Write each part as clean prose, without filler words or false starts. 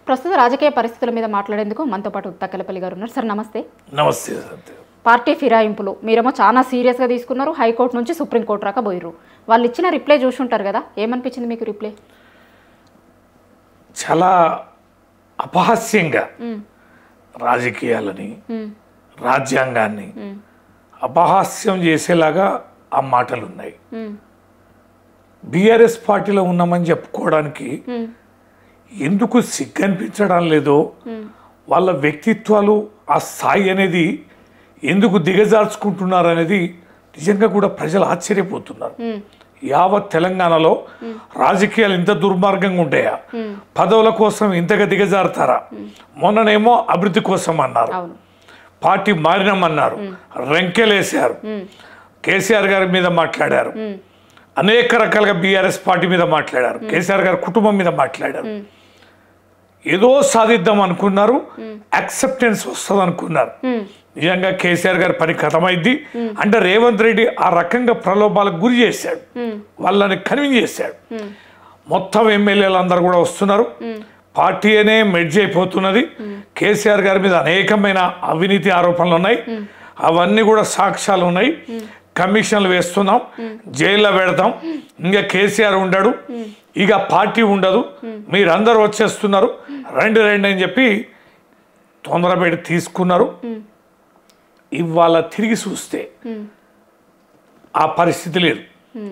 ప్రస్తుత రాజకీయ పరిస్థితుల మీద మాట్లాడేందుకు మనతో పాటు తక్కలపల్లి గారు ఉన్నారు. సార్ నమస్తే. నమస్తే. పార్టీ ఫిరాయింపులు మీరేమో చాలా సీరియస్గా తీసుకున్నారు. హైకోర్టు నుంచి సుప్రీంకోర్టు రాక పోయిర్రు. వాళ్ళు ఇచ్చిన రిప్లై చూసి ఉంటారు కదా, ఏమనిపించింది మీకు రిప్లై? చాలా అపహాస్యంగా రాజకీయాలని రాజ్యాంగాన్ని అపహాస్యం చేసేలాగా ఆ మాటలు ఉన్నాయి. బీఆర్ఎస్ పార్టీలో ఉన్నామని చెప్పుకోవడానికి ఎందుకు సిగ్గనిపించడం లేదో, వాళ్ళ వ్యక్తిత్వాలు ఆ స్థాయి అనేది ఎందుకు దిగజార్చుకుంటున్నారు అనేది నిజంగా కూడా ప్రజలు ఆశ్చర్యపోతున్నారు. యావత్ తెలంగాణలో రాజకీయాలు ఇంత దుర్మార్గంగా ఉంటాయా? పదవుల కోసం ఇంతగా దిగజారుతారా? మొన్ననేమో అభివృద్ధి కోసం అన్నారు, పార్టీ మారినామన్నారు, రెంకెలేశారు, కేసీఆర్ గారి మీద మాట్లాడారు, అనేక రకాలుగా బీఆర్ఎస్ పార్టీ మీద మాట్లాడారు, కేసీఆర్ గారి కుటుంబం మీద మాట్లాడారు. ఏదో సాధిద్దాం అనుకున్నారు, యాక్సెప్టెన్స్ వస్తుంది అనుకున్నారు. నిజంగా కేసీఆర్ గారి పని కథమైంది అంటే రేవంత్ రెడ్డి ఆ రకంగా ప్రలోభాలకు గురి చేశాడు, వాళ్ళని కన్విన్స్ చేశాడు. మొత్తం ఎమ్మెల్యేలు అందరూ కూడా వస్తున్నారు, పార్టీ అనే మెడ్జ్ అయిపోతున్నది. కేసీఆర్ గారి మీద అనేకమైన అవినీతి ఆరోపణలు ఉన్నాయి, అవన్నీ కూడా సాక్ష్యాలు ఉన్నాయి. కమిషన్లు వేస్తున్నాం, జైల్లో పెడతాం, ఇంకా కేసీఆర్ ఉండడు, ఇక పార్టీ ఉండదు, మీరందరూ వచ్చేస్తున్నారు, రండి రండి అని చెప్పి తొందరపెట్టి తీసుకున్నారు. ఇవాళ తిరిగి చూస్తే ఆ పరిస్థితి లేదు.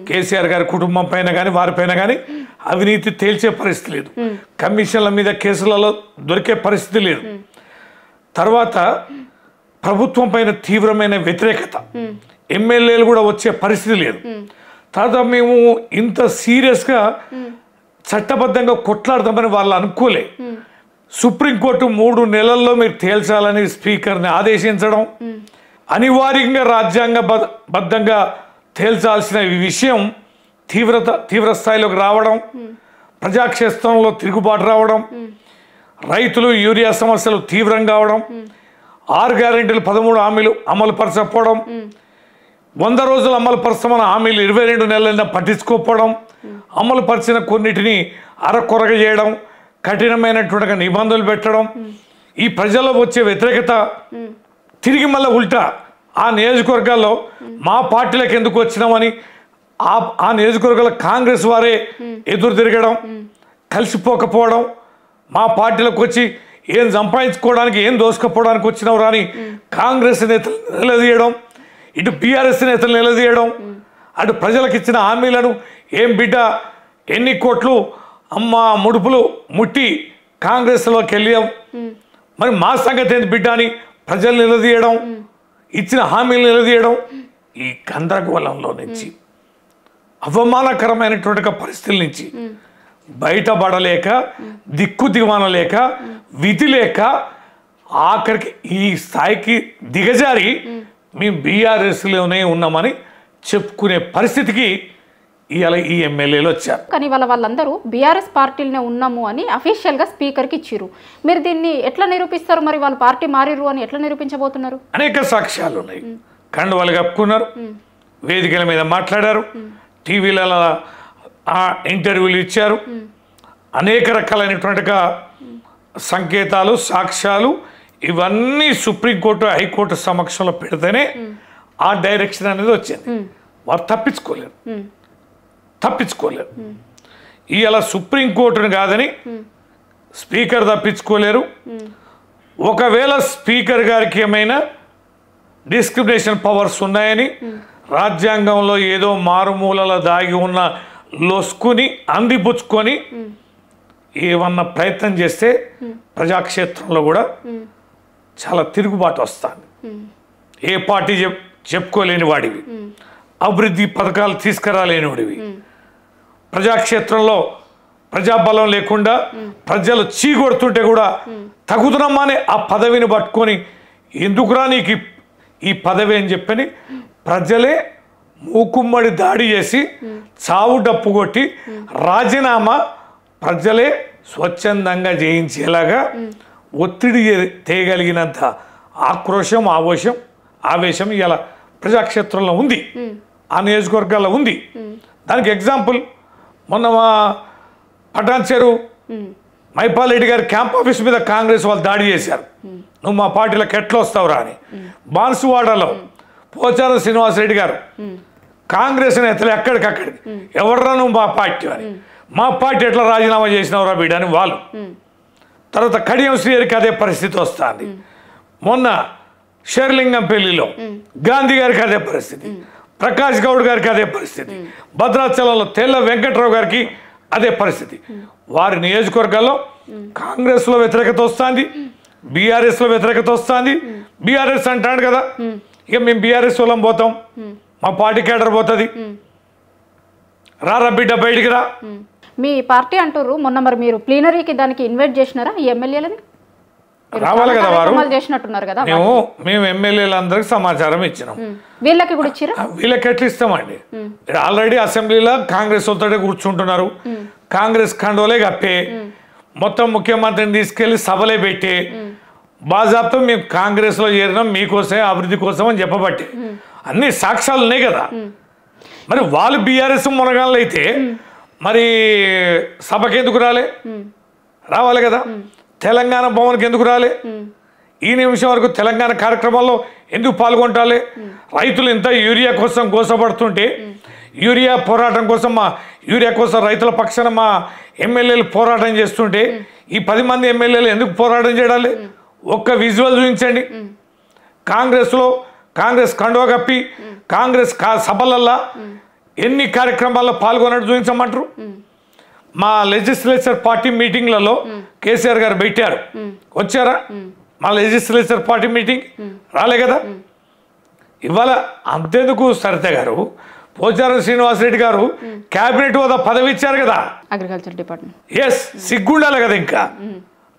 కేసీఆర్ గారి కుటుంబం పైన కానీ వారిపైన కానీ అవినీతి తేల్చే పరిస్థితి లేదు, కమిషన్ల మీద కేసులలో దొరికే పరిస్థితి లేదు. తర్వాత ప్రభుత్వం పైన తీవ్రమైన వ్యతిరేకత, ఎమ్మెల్యేలు కూడా వచ్చే పరిస్థితి లేదు. తర్వాత మేము ఇంత సీరియస్గా చట్టబద్ధంగా కొట్లాడదామని వాళ్ళు అనుకోలే. సుప్రీంకోర్టు 3 నెలల్లో మీరు తేల్చాలని స్పీకర్ని ఆదేశించడం, అనివార్యంగా రాజ్యాంగబద్ధంగా తేల్చాల్సిన ఈ విషయం తీవ్ర స్థాయిలోకి రావడం, ప్రజాక్షేత్రంలో తిరుగుబాటు రావడం, రైతులు యూరియా సమస్యలు తీవ్రంగా అవడం, 6 గ్యారెంటీలు 13 హామీలు అమలు పరచకపోవడం, 100 రోజులు అమలు పరచమన్న హామీలు 22 నెలలైనా పట్టించుకోకపోవడం, అమలు పరిచిన కొన్నిటిని అరకొరగ చేయడం, కఠినమైనటువంటి నిబంధనలు పెట్టడం, ఈ ప్రజల్లో వచ్చే వ్యతిరేకత తిరిగి మళ్ళీ ఉల్టా ఆ నియోజకవర్గాల్లో మా పార్టీలకు ఎందుకు వచ్చినామని ఆ నియోజకవర్గాల కాంగ్రెస్ వారే ఎదురు తిరగడం, కలిసిపోకపోవడం, మా పార్టీలకు వచ్చి ఏం సంపాదించుకోవడానికి ఏం దోసుకపోవడానికి వచ్చినావు రాని కాంగ్రెస్ నేతలు నిలదీయడం, ఇటు బీఆర్ఎస్ నేతలు నిలదీయడం, అటు ప్రజలకు ఇచ్చిన హామీలను ఏం బిడ్డ ఎన్ని కోట్లు అమ్మ ముడుపులు ముట్టి కాంగ్రెస్లోకి వెళ్ళాం, మరి మా సంగతి ఏంటి బిడ్డ అని ప్రజలు నిలదీయడం, ఇచ్చిన హామీలు నిలదీయడం, ఈ గందరగోళంలో నుంచి అవమానకరమైనటువంటి పరిస్థితుల నుంచి బయటపడలేక, దిక్కు దివానలేక, విధి లేక ఆఖరికి ఈ స్థాయికి దిగజారి మేము బీఆర్ఎస్లోనే ఉన్నామని చెప్పుకునే పరిస్థితికి ఇవాళ ఈ ఎమ్మెల్యేలు వచ్చారు. కానీ వాళ్ళందరూ బీఆర్ఎస్ పార్టీలోనే ఉన్నాము అని అఫీషియల్గా స్పీకర్కి ఇచ్చిర్రు. మీరు దీన్ని ఎట్లా నిరూపిస్తారు? మరి వాళ్ళు పార్టీ మారిర్రు అని ఎట్లా నిరూపించబోతున్నారు? అనేక సాక్ష్యాలు ఉన్నాయి. కండువాలు కప్పుకున్నారు, వేదికల మీద మాట్లాడారు, టీవీలలో ఇంటర్వ్యూలు ఇచ్చారు, అనేక రకాలైనటువంటి సంకేతాలు సాక్ష్యాలు ఇవన్నీ సుప్రీంకోర్టు హైకోర్టు సమక్షంలో పెడితేనే ఆ డైరెక్షన్ అనేది వచ్చింది. వారు తప్పించుకోలేరు. ఇవాళ సుప్రీంకోర్టుని కాదని స్పీకర్ తప్పించుకోలేరు. ఒకవేళ స్పీకర్ గారికి ఏమైనా డిస్క్రిమినేషన్ పవర్స్ ఉన్నాయని రాజ్యాంగంలో ఏదో మారుమూలలో దాగి ఉన్న లొసుకుని అందిపుచ్చుకొని ఏమన్నా ప్రయత్నం చేస్తే ప్రజాక్షేత్రంలో కూడా చాలా తిరుగుబాటు వస్తుంది. ఏ పార్టీ చెప్పుకోలేని వాడివి, అభివృద్ధి పథకాలు తీసుకురాలేని వాడివి, ప్రజాక్షేత్రంలో ప్రజాబలం లేకుండా ప్రజలు చీకొడుతుంటే కూడా తగుదనమ్మానే ఆ పదవిని పట్టుకొని ఎందుకురా నీకు ఈ పదవి అని చెప్పని ప్రజలే మూకుమ్మడి దాడి చేసి చావు డప్పు కొట్టి రాజీనామా ప్రజలే స్వచ్ఛందంగా చేయించేలాగా ఒత్తిడి తేయగలిగినంత ఆక్రోశం ఆవేశం ఇలా ప్రజాక్షేత్రంలో ఉంది, ఆ నియోజకవర్గాల్లో ఉంది. దానికి ఎగ్జాంపుల్ మొన్న మా పటాన్ చెరువు మైపాల్ రెడ్డి గారి క్యాంప్ ఆఫీస్ మీద కాంగ్రెస్ వాళ్ళు దాడి చేశారు. నువ్వు మా పార్టీలోకి ఎట్లా వస్తావురా అని. బాన్సువాడలో పోచారం శ్రీనివాసరెడ్డి గారు కాంగ్రెస్ నేతలు ఎక్కడికక్కడికి ఎవడరా నువ్వు మా పార్టీ అని, మా పార్టీ ఎట్లా రాజీనామా చేసినవరా బిడ్డ అని వాళ్ళు. తర్వాత కడియం శ్రీహరికి అదే పరిస్థితి వస్తుంది. మొన్న షేర్లింగం పెళ్లిలో గాంధీ గారికి అదే పరిస్థితి, ప్రకాష్ గౌడ్ గారికి అదే పరిస్థితి, భద్రాచలంలో తెల్ల వెంకట్రావు గారికి అదే పరిస్థితి. వారి నియోజకవర్గాల్లో కాంగ్రెస్లో వ్యతిరేకత వస్తుంది, బీఆర్ఎస్లో వ్యతిరేకత వస్తుంది. బీఆర్ఎస్ అంటాడు కదా, ఇక మేము బీఆర్ఎస్ వాళ్ళం పోతాం, మా పార్టీ కేడర్ పోతుంది, రారా బిడ్డ బయటికి రా. మీ పార్టీ అంటారు మొన్న మరి మీరు ప్లీనరీకి దానికి ఇన్వైట్ చేసినారా ఈ ఎమ్మెల్యేలని? రావాలి కదా వారు చేసినట్టున్నారు కదా. మేము ఎమ్మెల్యేలందరికి సమాచారం ఇచ్చినాం. వీళ్ళకి కూడా ఇచ్చారా? వీళ్ళకి ఎట్లా ఇస్తామండి? ఆల్రెడీ అసెంబ్లీలో కాంగ్రెస్ వాళ్ళతో కూర్చుంటున్నారు, కాంగ్రెస్ కండోలే కప్పే, మొత్తం ముఖ్యమంత్రిని తీసుకెళ్లి సభలే పెట్టి బాజాబ్తో మేము కాంగ్రెస్లో చేరినాం మీకోసమే అభివృద్ధి కోసం అని చెప్పబట్టి అన్ని సాక్ష్యాలు ఉన్నాయి కదా. మరి వాళ్ళు బీఆర్ఎస్ మునగాళ్ళు అయితే మరి సభకి ఎందుకు రావాలి కదా. తెలంగాణ భవన్కి ఎందుకు రాలే? ఈ నిమిషం వరకు తెలంగాణ కార్యక్రమాల్లో ఎందుకు పాల్గొంటాలి? రైతులు ఇంత యూరియా కోసం గోసపడుతుంటే, యూరియా పోరాటం కోసం యూరియా కోసం రైతుల పక్షాన మా ఎమ్మెల్యేలు పోరాటం చేస్తుంటే ఈ 10 మంది ఎమ్మెల్యేలు ఎందుకు పోరాటం చేయాలి? ఒక్క విజువల్ చూపించండి. కాంగ్రెస్ కండువా కప్పి కాంగ్రెస్ సభలల్లా ఎన్ని కార్యక్రమాల్లో పాల్గొన్నట్టు చూపించమంటారు? మా లెజిస్లేచర్ పార్టీ మీటింగ్లలో కేసీఆర్ గారు పెట్టారు, వచ్చారా? మా లెజిస్లేచర్ పార్టీ మీటింగ్ రాలే కదా. ఇవాళ అంతేందుకు సరిత గారు, పోచారం శ్రీనివాసరెడ్డి గారు క్యాబినెట్ హోదా పదవి ఇచ్చారు కదా, అగ్రికల్చర్ డిపార్ట్మెంట్. ఎస్, సిగ్గుండాలి కదా. ఇంకా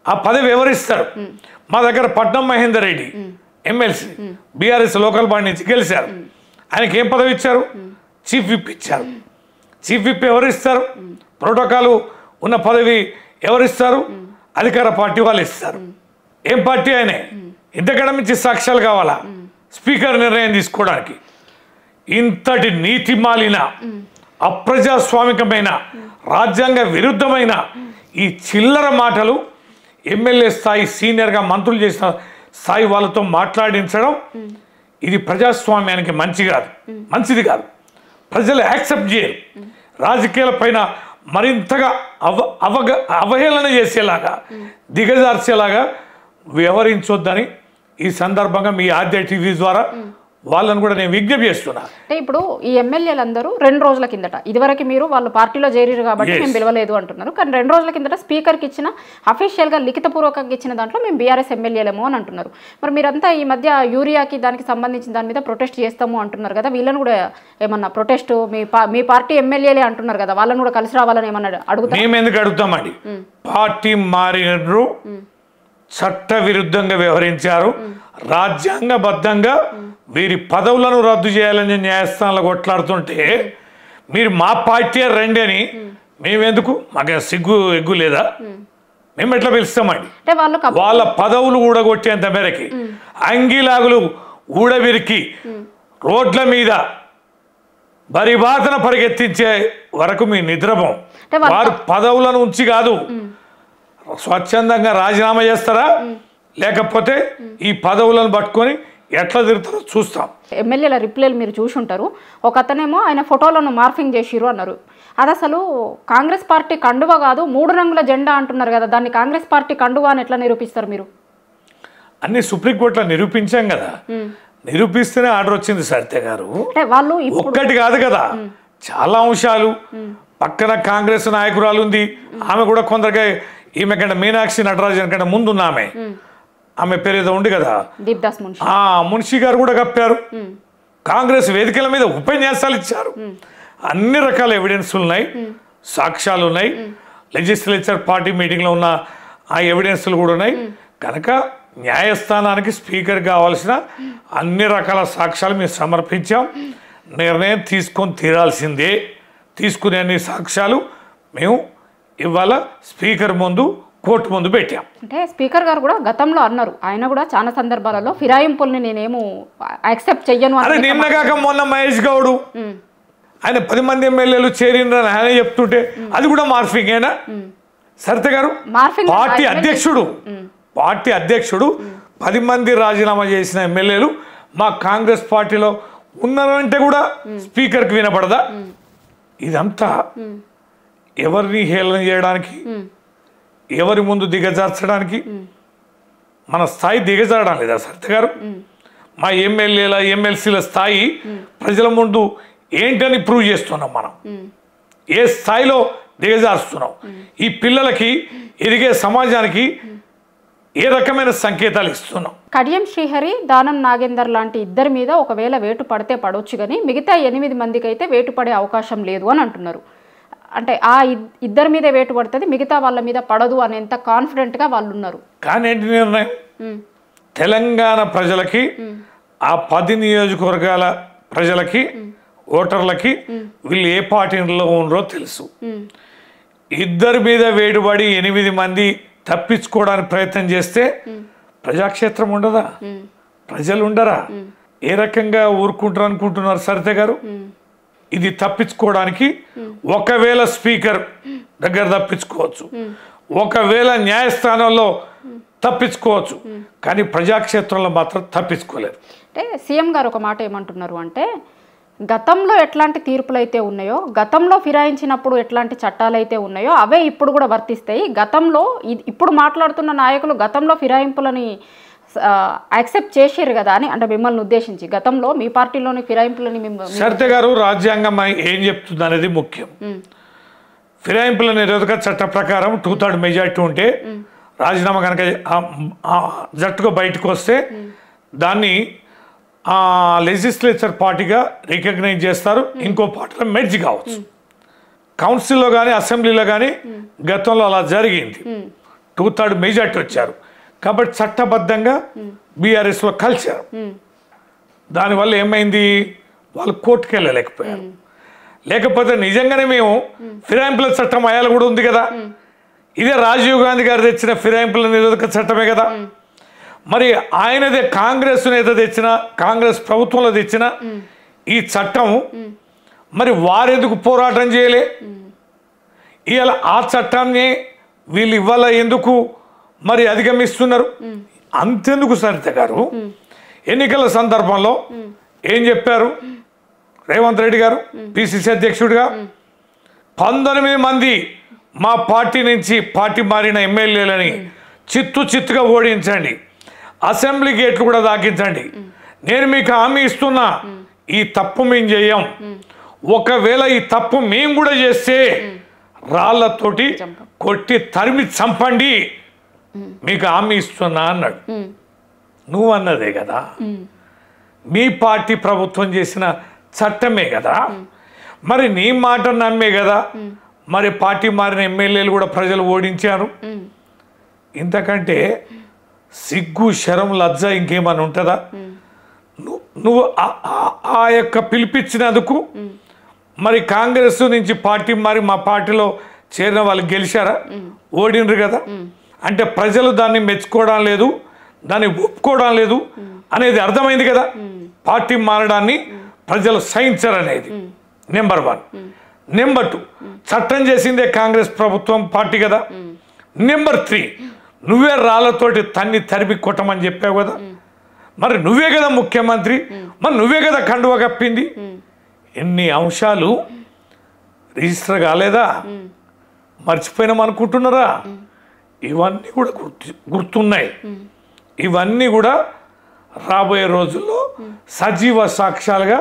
ఆ పదవి ఎవరిస్తారు? మా దగ్గర పట్నం Mahender Reddy MLC BRS local body నుంచి గెలిచారు, ఆయనకి ఏం పదవి ఇచ్చారు? చీఫ్ విప్ ఇచ్చారు. చీఫ్ విప్ ఎవరిస్తారు? ప్రోటోకాల్ ఉన్న పదవి ఎవరిస్తారు? అధికార పార్టీ వాళ్ళు ఇస్తారు. ఏం పార్టీ ఆయన? ఇంతకన్నా మించి సాక్ష్యాలు కావాలా స్పీకర్ నిర్ణయం తీసుకోవడానికి? ఇంతటి నీతి మాలిన అప్రజాస్వామికమైన రాజ్యాంగ విరుద్ధమైన ఈ చిల్లర మాటలు ఎమ్మెల్యే స్థాయి సీనియర్గా మంత్రులు చేసిన స్థాయి వాళ్ళతో మాట్లాడించడం ఇది ప్రజాస్వామ్యానికి మంచిది కాదు. ప్రజలు యాక్సెప్ట్ చేయరు. రాజకీయాల పైన మరింతగా అవహేళన చేసేలాగా దిగజార్చేలాగా వ్యవహరించొద్దని ఈ సందర్భంగా మీ ఆద్య టీవీ ద్వారా వాళ్ళని కూడా నేను విజ్ఞప్తి చేస్తున్నా. అంటే ఇప్పుడు ఈ ఎమ్మెల్యేలందరూ 2 రోజుల కిందట, ఇదివరకు మీరు వాళ్ళు పార్టీలో చేరారు కాబట్టి మేము పిలవలేదు అంటున్నారు, కానీ 2 రోజుల కిందట స్పీకర్కి ఇచ్చిన అఫీషియల్గా లిఖితపూర్వకంగా ఇచ్చిన దాంట్లో మేము బీఆర్ఎస్ ఎమ్మెల్యేలేమో అని అంటున్నారు. మరి మీరంతా ఈ మధ్య యూరియాకి దానికి సంబంధించిన దాని మీద ప్రొటెస్ట్ చేస్తాము అంటున్నారు కదా, వీళ్ళని కూడా ఏమన్నా ప్రొటెస్ట్ మీ పార్టీ ఎమ్మెల్యేలే అంటున్నారు కదా, వాళ్ళని కూడా కలిసి రావాలని ఏమన్నా అడుగుతాం? మేము ఎందుకు అడుగుతామండి? పార్టీ మారినరు, చట్ట విరుద్ధంగా వ్యవహరించారు, రాజ్యాంగబద్ధంగా వీరి పదవులను రద్దు చేయాలని న్యాయస్థానంలో కొట్లాడుతుంటే మీరు మా పార్టీ రండి అని మేమెందుకు? మాకు ఎగ్గు లేదా? మేము ఎట్లా పిలుస్తామండి? వాళ్ళ పదవులు ఊడగొట్టేంత మేరకి అంగిలాగులు ఊడవిరికి రోడ్ల మీద బరిబాతన పరిగెత్తించే వరకు మీ నిద్రపం. వారు పదవులను ఉంచి కాదు, స్వచ్ఛందంగా రాజీనామా చేస్తారా లేకపోతే ఈ పదవులను పట్టుకొని ఎట్లా తిరుగుతారో చూస్తాం. ఎమ్మెల్యేల రిప్లైలు మీరు చూసి ఉంటారు. ఒక అతనేమో ఆయన ఫోటోలను మార్ఫింగ్ చేసిరు అన్నారు. అది అసలు కాంగ్రెస్ పార్టీ కండువా కాదు, 3 రంగుల జెండా అంటున్నారు కదా, దాన్ని కాంగ్రెస్ పార్టీ కండువా అని ఎట్లా నిరూపిస్తారు మీరు? అన్ని సుప్రీంకోర్టులో నిరూపించాం కదా, నిరూపిస్తేనే ఆర్డర్ వచ్చింది సరిత గారు. వాళ్ళు ఒక్కటి కాదు కదా, చాలా అంశాలు. పక్కన కాంగ్రెస్ నాయకురాలు ఉంది, ఆమె కూడా కొందరికి ఈమె కంటే మీనాక్షి నటరాజన్ కంటే ముందున్న ఆమె పేరు ఏదో ఉంది కదా, దీప్దాస్ మున్షి గారు కూడా కప్పారు. కాంగ్రెస్ వేదికల మీద ఉపన్యాసాలు ఇచ్చారు. అన్ని రకాల ఎవిడెన్స్లు ఉన్నాయి, సాక్ష్యాలు ఉన్నాయి. లెజిస్లేచర్ పార్టీ మీటింగ్లో ఉన్న ఆ ఎవిడెన్స్లు కూడా ఉన్నాయి. కనుక న్యాయస్థానానికి స్పీకర్ కావాల్సిన అన్ని రకాల సాక్ష్యాలు మేము సమర్పించాం. నిర్ణయం తీసుకొని తీరాల్సిందే. తీసుకునే అన్ని సాక్ష్యాలు మేము ఇవాళ స్పీకర్ ముందు, కోర్టు ముందు పెట్టాం. అంటే స్పీకర్ గారు కూడా గతంలో అన్నారు, ఆయన కూడా చాలా సందర్భాలలో ఫిరాయింపుల్ని నేనేమో యాక్సెప్ట్ చెయ్యను. అరే నిన్నగాక మొన్న మహేష్ గౌడ్ ఆయన 10 మంది ఎమ్మెల్యేలు చేరిండ్రని ఆయన చెప్తుంటే అది కూడా మార్ఫింగేనా? సరిత గారు మార్ఫింగ్ పార్టీ అధ్యక్షుడు 10 మంది రాజీనామా చేసిన ఎమ్మెల్యేలు మా కాంగ్రెస్ పార్టీలో ఉన్నారంటే కూడా స్పీకర్కి వినపడదా? ఇదంతా ఎవరిని హేళన చేయడానికి, ఎవరి ముందు దిగజార్చడానికి, మన స్థాయి దిగజారడం లేదా సరిత గారు? మా ఎమ్మెల్యేల ఎమ్మెల్సీల స్థాయి ప్రజల ముందు ఏంటని ప్రూవ్ చేస్తున్నాం. మనం ఏ స్థాయిలో దిగజారుస్తున్నాం? ఈ పిల్లలకి ఎదిగే సమాజానికి ఏ రకమైన సంకేతాలు ఇస్తున్నాం? కడియం శ్రీహరి, దానం నాగేందర్ లాంటి ఇద్దరి మీద ఒకవేళ వేటు పడితే పడవచ్చు, కానీ మిగతా 8 మందికి అయితే వేటు పడే అవకాశం లేదు అని అంటున్నారు. అంటే ఆ ఇద్దరి మీద వేటు పడుతుంది, మిగతా వాళ్ళ మీద పడదు అనేంత కాన్ఫిడెంట్గా వాళ్ళు ఉన్నారు. కానీ ఏంటి నిర్ణయం? తెలంగాణ ప్రజలకి, ఆ 10 నియోజకవర్గాల ప్రజలకి, ఓటర్లకి వీళ్ళు ఏ పార్టీలో ఉన్నారో తెలుసు. ఇద్దరి మీద వేడుబడి 8 మంది తప్పించుకోవడానికి ప్రయత్నం చేస్తే ప్రజాక్షేత్రం ఉండదా? ప్రజలు ఉండరా? ఏ రకంగా ఊరుకుంటారు అనుకుంటున్నారు సరిత గారు? ఇది తప్పించుకోవడానికి ఒకవేళ స్పీకర్ దగ్గర తప్పించుకోవచ్చు, ఒకవేళ న్యాయస్థానంలో తప్పించుకోవచ్చు, కానీ ప్రజాక్షేత్రంలో మాత్రం తప్పించుకోలేరు. అంటే సీఎం గారు ఒక మాట ఏమంటున్నారు అంటే, గతంలో ఎట్లాంటి తీర్పులు అయితే ఉన్నాయో, గతంలో ఫిరాయించినప్పుడు ఎట్లాంటి చట్టాలు అయితే ఉన్నాయో అవే ఇప్పుడు కూడా వర్తిస్తాయి. గతంలో ఇప్పుడు మాట్లాడుతున్న నాయకులు గతంలో ఫిరాయింపులని యాక్సెప్ట్ చేసారు కదా అని, అంటే మిమ్మల్ని ఉద్దేశించి గతంలో మీ పార్టీలోని ఫిరాయింపులని సరిత గారు, రాజ్యాంగం ఏం చెప్తుంది అనేది ముఖ్యం. ఫిరాయింపుల నిరోధక చట్ట ప్రకారం 2/3 మెజార్టీ ఉంటే రాజీనామా కనుక జట్టుగా బయటకు వస్తే దాన్ని లెజిస్లేచర్ పార్టీగా రికగ్నైజ్ చేస్తారు, ఇంకో పార్టీలో మెర్జ్ కావచ్చు. కౌన్సిల్లో కానీ అసెంబ్లీలో కానీ గతంలో అలా జరిగింది. 2/3 మెజార్టీ వచ్చారు కాబట్టి చట్టబద్ధంగా బీఆర్ఎస్లో కలిశారు. దానివల్ల ఏమైంది? వాళ్ళు కోర్టుకు వెళ్ళలేకపోయారు. లేకపోతే నిజంగానే మేము ఫిరాయింపుల చట్టం అయ్యాలి కూడా ఉంది కదా, ఇదే రాజీవ్ గాంధీ గారు తెచ్చిన ఫిరాయింపుల నిరోధక చట్టమే కదా. మరి ఆయనదే కాంగ్రెస్ నేత తెచ్చిన, కాంగ్రెస్ ప్రభుత్వంలో తెచ్చిన ఈ చట్టం మరి వారెందుకు పోరాటం చేయలే? ఇవాళ ఆ చట్టాన్ని వీళ్ళు ఇవాళ ఎందుకు మరి అధిగమిస్తున్నారు? అంతెందుకు సరిత గారు, ఎన్నికల సందర్భంలో ఏం చెప్పారు రేవంత్ రెడ్డి గారు పిసిసి అధ్యక్షుడిగా? 19 మంది మా పార్టీ నుంచి పార్టీ మారిన ఎమ్మెల్యేలని చిత్తుగా ఓడించండి, అసెంబ్లీ గేట్లు కూడా దాకించండి, నేను మీకు హామీ ఇస్తున్నా, ఈ తప్పు మేము చేయం, ఒకవేళ ఈ తప్పు మేము కూడా చేస్తే రాళ్లతోటి కొట్టి తరిమి చంపండి, మీకు హామీ ఇస్తున్నా అన్నాడు. నువ్వు అన్నదే కదా, మీ పార్టీ ప్రభుత్వం చేసిన చట్టమే కదా, మరి నీ మాట నమ్మే కదా మరి పార్టీ మారిన ఎమ్మెల్యేలు కూడా ప్రజలు ఓడించారు. ఇంతకంటే సిగ్గు, శరం, లజ్జ ఇంకేమని ఉంటుందా? నువ్వు ఆ యొక్క పిలిపించినందుకు మరి కాంగ్రెస్ నుంచి పార్టీ మారి మా పార్టీలో చేరిన వాళ్ళు గెలిచారా? ఓడినరు కదా. అంటే ప్రజలు దాన్ని మెచ్చుకోవడం లేదు, దాన్ని ఒప్పుకోవడం లేదు అనేది అర్థమైంది కదా. పార్టీ మారడాన్ని ప్రజలు సహించరు అనేది నెంబర్ 1. నెంబర్ 2, చట్టం చేసిందే కాంగ్రెస్ ప్రభుత్వం పార్టీ కదా. నెంబర్ 3, నువ్వే రాళ్లతోటి తన్ని తరిమి కొట్టమని చెప్పావు కదా, మరి నువ్వే కదా ముఖ్యమంత్రి, మరి నువ్వే కదా కండువ కప్పింది. ఎన్ని అంశాలు రిజిస్టర్ కాలేదా? మర్చిపోయినాం అనుకుంటున్నారా? ఇవన్నీ కూడా గుర్తున్నాయి. ఇవన్నీ కూడా రాబోయే రోజుల్లో సజీవ సాక్ష్యాలుగా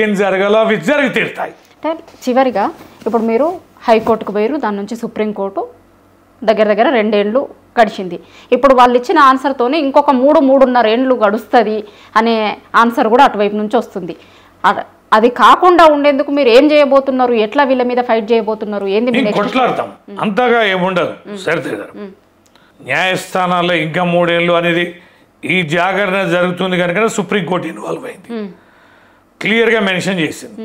ఏం జరగాలో అవి జరిగి తీరుతాయి. చివరిగా ఇప్పుడు మీరు హైకోర్టుకు పోయారు, దాని నుంచి సుప్రీంకోర్టు దగ్గర 2 ఏళ్ళు గడిచింది. ఇప్పుడు వాళ్ళు ఇచ్చిన ఆన్సర్తోనే ఇంకొక 3-3.5 ఏళ్ళు గడుస్తుంది అనే ఆన్సర్ కూడా అటువైపు నుంచి వస్తుంది. అది కాకుండా ఉండేందుకు మీరు ఏం చేయబోతున్నారు? ఎట్లా వీళ్ళ మీద ఫైట్ చేయబోతున్నారు? ఏంది కొట్లాడతాం? అంతగా ఏముండదు సరితే గారు. న్యాయస్థానాల్లో ఇంకా 3 ఏళ్ళు అనేది ఈ జాగరణ జరుగుతుంది కనుక సుప్రీంకోర్టు ఇన్వాల్వ్ అయింది, క్లియర్గా మెన్షన్ చేసింది.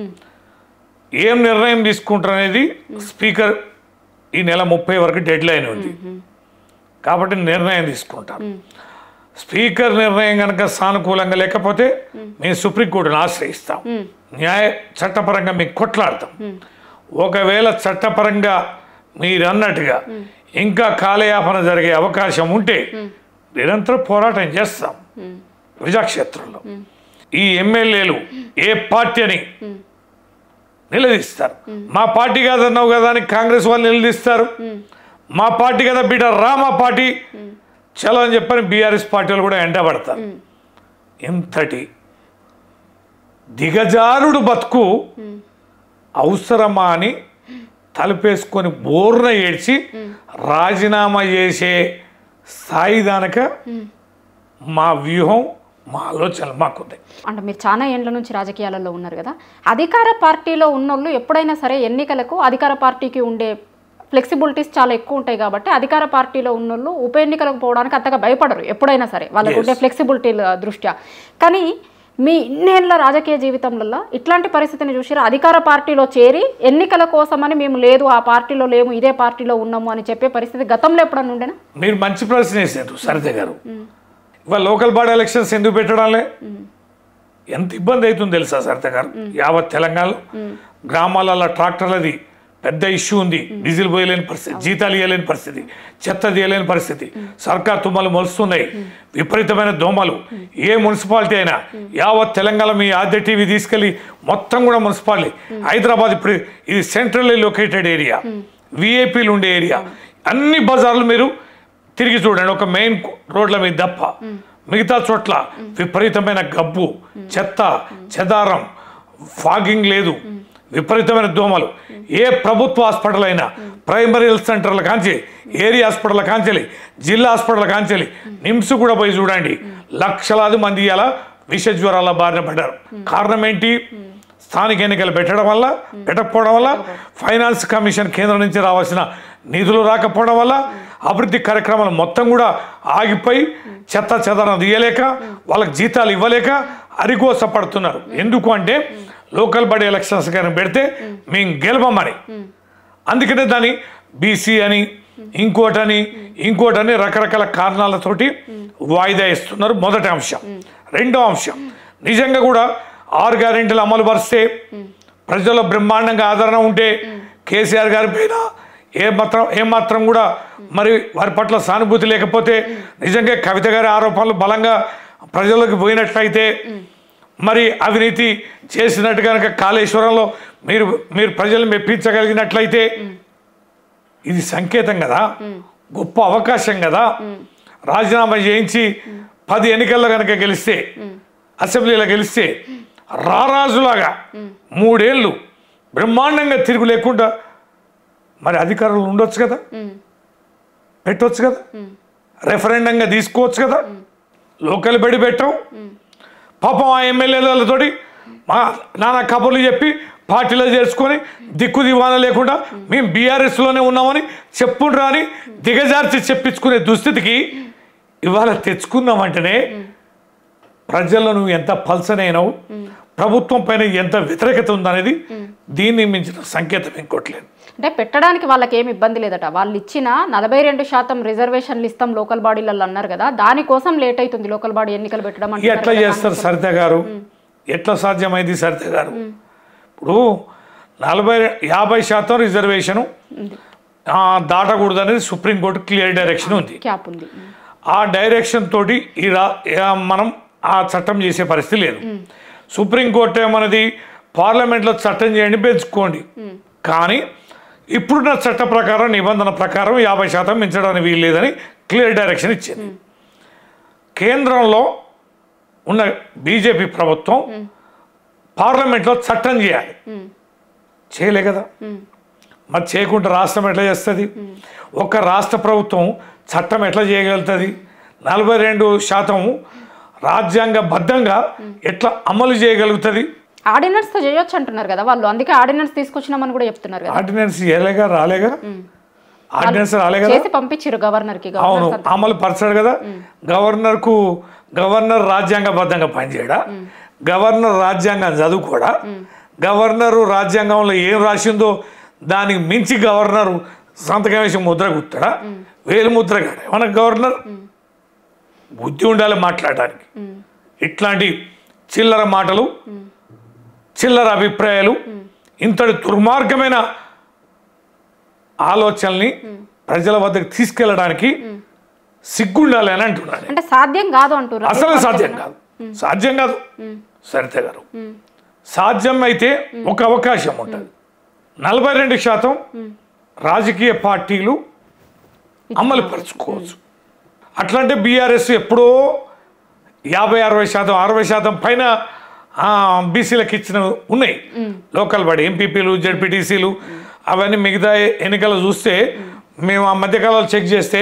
ఏం నిర్ణయం తీసుకుంటారు అనేది స్పీకర్ ఈ నెల 30 వరకు డెడ్ లైన్ ఉంది కాబట్టి నిర్ణయం తీసుకుంటారు. స్పీకర్ నిర్ణయం కనుక సానుకూలంగా లేకపోతే మేము సుప్రీంకోర్టును ఆశ్రయిస్తాం, చట్టపరంగా మేము కొట్లాడతాం. ఒకవేళ చట్టపరంగా మీరు అన్నట్టుగా ఇంకా కాలయాపన జరిగే అవకాశం ఉంటే నిరంతరం పోరాటం చేస్తాం ప్రజాక్షేత్రంలో. ఈ ఎమ్మెల్యేలు ఏ పార్టీ అని నిలదీస్తారు. మా పార్టీ కాదన్నావు కదా అని కాంగ్రెస్ వాళ్ళు నిలదీస్తారు. మా పార్టీ కదా బిడ్డ రా మా పార్టీ చలో అని చెప్పని బీఆర్ఎస్ పార్టీ వాళ్ళు కూడా ఎండబడతారు. ఎంతటి దిగజారుడు బతుకు అవసరమా అని తలుపేసుకొని బోర్న ఏడ్చి రాజీనామా చేసే స్థాయి దానక మా వ్యూహం మా ఆలోచనలు మాకుంది. అంటే మీరు చాలా ఏండ్ల నుంచి రాజకీయాలలో ఉన్నారు కదా, అధికార పార్టీలో ఉన్నోళ్ళు ఎప్పుడైనా సరే ఎన్నికలకు అధికార పార్టీకి ఉండే ఫ్లెక్సిబిలిటీస్ చాలా ఎక్కువ ఉంటాయి కాబట్టి అధికార పార్టీలో ఉన్నోళ్ళు ఉప ఎన్నికలకు పోవడానికి అంతగా భయపడరు ఎప్పుడైనా సరే వాళ్ళకు ఉండే ఫ్లెక్సిబిలిటీల దృష్ట్యా. కానీ మీ ఇన్నేళ్ల రాజకీయ జీవితంలో ఇట్లాంటి పరిస్థితిని చూసిరా, అధికార పార్టీలో చేరి ఎన్నికల కోసమని మేము లేదు ఆ పార్టీలో లేము ఇదే పార్టీలో ఉన్నాము అని చెప్పే పరిస్థితి గతంలో ఎప్పుడన్నా ఉండేనా? మీరు మంచి ప్రశ్న వేసారు సరిత గారు. ఇవాళ లోకల్ బాడీ ఎలక్షన్స్ ఎందుకు పెట్టడంలే? ఎంత ఇబ్బంది అవుతుంది తెలుసా సరిత గారు? యావత్ తెలంగాణలో గ్రామాలలో ట్రాక్టర్లది పెద్ద ఇష్యూ ఉంది. డీజిల్ పోయలేని పరిస్థితి, జీతాలు ఇవ్వలేని పరిస్థితి, చెత్త తీయలేని పరిస్థితి, సర్కార్ తుమ్మలు మొలుస్తున్నాయి, విపరీతమైన దోమలు. ఏ మున్సిపాలిటీ అయినా యావత్ తెలంగాణ మీ ఆద్య టీవీ తీసుకెళ్ళి మొత్తం కూడా మున్సిపాలిటీ హైదరాబాద్ ఇప్పుడు ఇది సెంట్రల్లీ లొకేటెడ్ ఏరియా, విఐపీలు ఉండే ఏరియా. అన్ని బజార్లు మీరు తిరిగి చూడండి, ఒక మెయిన్ రోడ్ల మీద తప్ప మిగతా చోట్ల విపరీతమైన గబ్బు, చెత్త చెదారం, ఫాగింగ్ లేదు, విపరీతమైన దోమలు. ఏ ప్రభుత్వ హాస్పిటల్ అయినా ప్రైమరీ హెల్త్ సెంటర్ల కాంచి, ఏరియా హాస్పిటల్ కాంచెలి, జిల్లా హాస్పిటల్ కాంచెలి, నిమ్స్ కూడా పోయి చూడండి, లక్షలాది మంది ఇలా విష జ్వరాల బారిన పడ్డారు. కారణం ఏంటి? స్థానిక ఎన్నికలు పెట్టకపోవడం వల్ల, ఫైనాన్స్ కమిషన్ కేంద్రం నుంచి రావాల్సిన నిధులు రాకపోవడం వల్ల, అభివృద్ధి కార్యక్రమాలు మొత్తం కూడా ఆగిపోయి చెత్త చెదరం తీయలేక, వాళ్ళకి జీతాలు ఇవ్వలేక అరిగోస పడుతున్నారు. ఎందుకు అంటే లోకల్ బాడీ ఎలక్షన్స్ కానీ పెడితే మేము గెలవమని. అందుకనే దాన్ని బీసీ అని ఇంకోటని రకరకాల కారణాలతోటి వాయిదా ఇస్తున్నారు. మొదటి అంశం. రెండో అంశం, నిజంగా కూడా 6 గ్యారెంటీలు అమలు పరిస్తే ప్రజల్లో బ్రహ్మాండంగా ఆదరణ ఉంటే కేసీఆర్ గారి పైన ఏమాత్రం కూడా మరి వారి పట్ల సానుభూతి లేకపోతే, నిజంగా కవిత గారి ఆరోపణలు బలంగా ప్రజల్లోకి పోయినట్లయితే, మరి అవినీతి చేసినట్టు కనుక కాళేశ్వరంలో మీరు ప్రజలు మెప్పించగలిగినట్లయితే ఇది సంకేతం కదా, గొప్ప అవకాశం కదా. రాజీనామా చేయించి 10 ఎన్నికల్లో కనుక గెలిస్తే, అసెంబ్లీలో గెలిస్తే రారాజులాగా 3 ఏళ్ళు బ్రహ్మాండంగా తిరుగు లేకుండా మరి అధికారులు ఉండొచ్చు కదా, పెట్టవచ్చు కదా, రెఫరెండంగా తీసుకోవచ్చు కదా. లోకల్ బడి పెట్టాం పాపం ఆ ఎమ్మెల్యేలతోటి నానా కబుర్లు చెప్పి పార్టీలో చేర్చుకొని దిక్కు దివాన లేకుండా మేము బీఆర్ఎస్లోనే ఉన్నామని చెప్పుండ్రా అని దిగజార్చి చెప్పించుకునే దుస్థితికి ఇవాళ తెచ్చుకుందామంటేనే ప్రజల్లో నువ్వు ఎంత పల్సనైనావు, ప్రభుత్వం పైన ఎంత వ్యతిరేకత ఉందనేది దీన్ని మించిన సంకేతం ఇంకోట్లేదు. అంటే పెట్టడానికి వాళ్ళకి ఏమి ఇబ్బంది లేదట. వాళ్ళు ఇచ్చిన 42% రిజర్వేషన్లు ఇస్తాం లోకల్ బాడీలలో అన్నారు కదా, దానికోసం లేట్ అవుతుంది లోకల్ బాడీ ఎన్నికలు పెట్టడం. ఎట్లా చేస్తారు సరిత గారు? ఎట్లా సాధ్యమైంది సరిత గారు? ఇప్పుడు 50% రిజర్వేషన్ దాటకూడదు అనేది సుప్రీంకోర్టు క్లియర్ డైరెక్షన్ ఉంది. ఆ డైరెక్షన్ తోటి మనం ఆ చట్టం చేసే పరిస్థితి లేదు. సుప్రీంకోర్టు ఏమన్నది, పార్లమెంట్లో చట్టం చేయండి పెంచుకోండి, కానీ ఇప్పుడున్న చట్ట ప్రకారం నిబంధన ప్రకారం 50% మించడానికి వీలు లేదని క్లియర్ డైరెక్షన్ ఇచ్చింది. కేంద్రంలో ఉన్న బీజేపీ ప్రభుత్వం పార్లమెంట్లో చట్టం చేయాలి, చేయలే కదా. మరి చేయకుండా రాష్ట్రం ఎట్లా చేస్తుంది? ఒక రాష్ట్ర ప్రభుత్వం చట్టం ఎట్లా చేయగలుగుతుంది? 42% రాజ్యాంగబద్ధంగా ఎట్లా అమలు చేయగలుగుతుంది? ఆర్డినెన్స్ తో చేయొచ్చు అంటున్నారు కదా వాళ్ళు, అందుకే ఆర్డినెన్స్ తీసుకొచ్చినామని కూడా చెప్తున్నారు కదా. ఆర్డినెన్స్ రాలేగా, ఆర్డినెన్స్ రాలేగా, చేసి పంపించారు గవర్నర్ కి. అవును, అమలు పరచాడు కదా. గవర్నర్ రాజ్యాంగబద్ధంగా పనిచేయడా? గవర్నర్ రాజ్యాంగం చదువుకోడా? గవర్నరు రాజ్యాంగంలో ఏం రాసిందో దానికి మించి గవర్నరు సంతకం వేసి ముద్ర గుర్తాడా? వేలు ముద్ర కాడా ఏమన్నా గవర్నర్? బుద్ధి ఉండాలి మాట్లాడడానికి. ఇట్లాంటి చిల్లర మాటలు, చిల్లర అభిప్రాయాలు, ఇంతటి దుర్మార్గమైన ఆలోచనల్ని ప్రజల వద్దకు తీసుకెళ్ళడానికి సిగ్గుండాలి అని అంటున్నాను. అంటే సాధ్యం కాదు అంటున్నారు. అసలు సాధ్యం కాదు, సాధ్యం కాదు సరిత గారు. సాధ్యం అయితే ఒక అవకాశం ఉంటుంది. 42% రాజకీయ పార్టీలు అమలు పరుచుకోవచ్చు. అట్లాంటి బీఆర్ఎస్ ఎప్పుడో 50-60%, 60% పైన బీసీలకు ఇచ్చిన ఉన్నాయి. లోకల్ బాడీ ఎంపీపీలు, జెడ్పీటీసీలు అవన్నీ మిగతా ఎన్నికలు చూస్తే మేము ఆ మధ్యకాలంలో చెక్ చేస్తే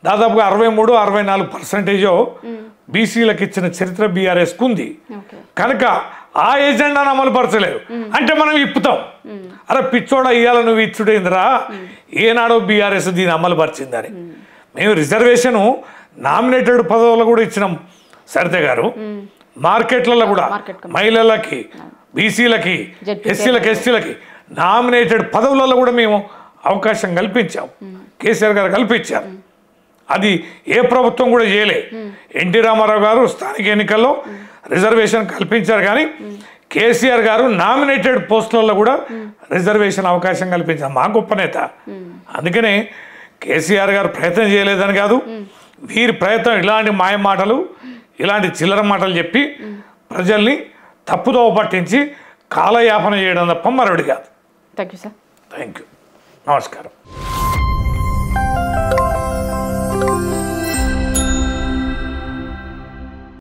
దాదాపుగా 63-64% బీసీలకు ఇచ్చిన చరిత్ర బీఆర్ఎస్కు ఉంది. కనుక ఆ ఎజెండాను అమలు పరచలేదు అంటే మనం ఇప్పుతాం. అరే పిచ్చోడా ఇయ్యాల నువ్వు ఇచ్చుడేందిరా, ఏనాడో బీఆర్ఎస్ దీన్ని అమలు పరిచిందని. మేము రిజర్వేషను నామినేటెడ్ పదవులు కూడా ఇచ్చినాం సరిత గారు. మార్కెట్లలో కూడా మహిళలకి, బీసీలకి, ఎస్సీలకి, ఎస్టీలకి నామినేటెడ్ పదవులలో కూడా మేము అవకాశం కల్పించాం. కేసీఆర్ గారు కల్పించారు. అది ఏ ప్రభుత్వం కూడా చేయలే. ఎన్టీ రామారావు గారు స్థానిక ఎన్నికల్లో రిజర్వేషన్ కల్పించారు, కానీ కేసీఆర్ గారు నామినేటెడ్ పోస్టులలో కూడా రిజర్వేషన్ అవకాశం కల్పించారు. మా గొప్ప నేత. అందుకనే కేసీఆర్ గారు ప్రయత్నం చేయలేదని కాదు, వీరి ప్రయత్నం ఇలాంటి మాయ మాటలు, ఇలాంటి చిల్లర మాటలు చెప్పి ప్రజల్ని తప్పుదోవ పట్టించి కాలయాపన చేయడం తప్ప మరొకటి కాదు. Thank you sir. Thank you. నమస్కారం.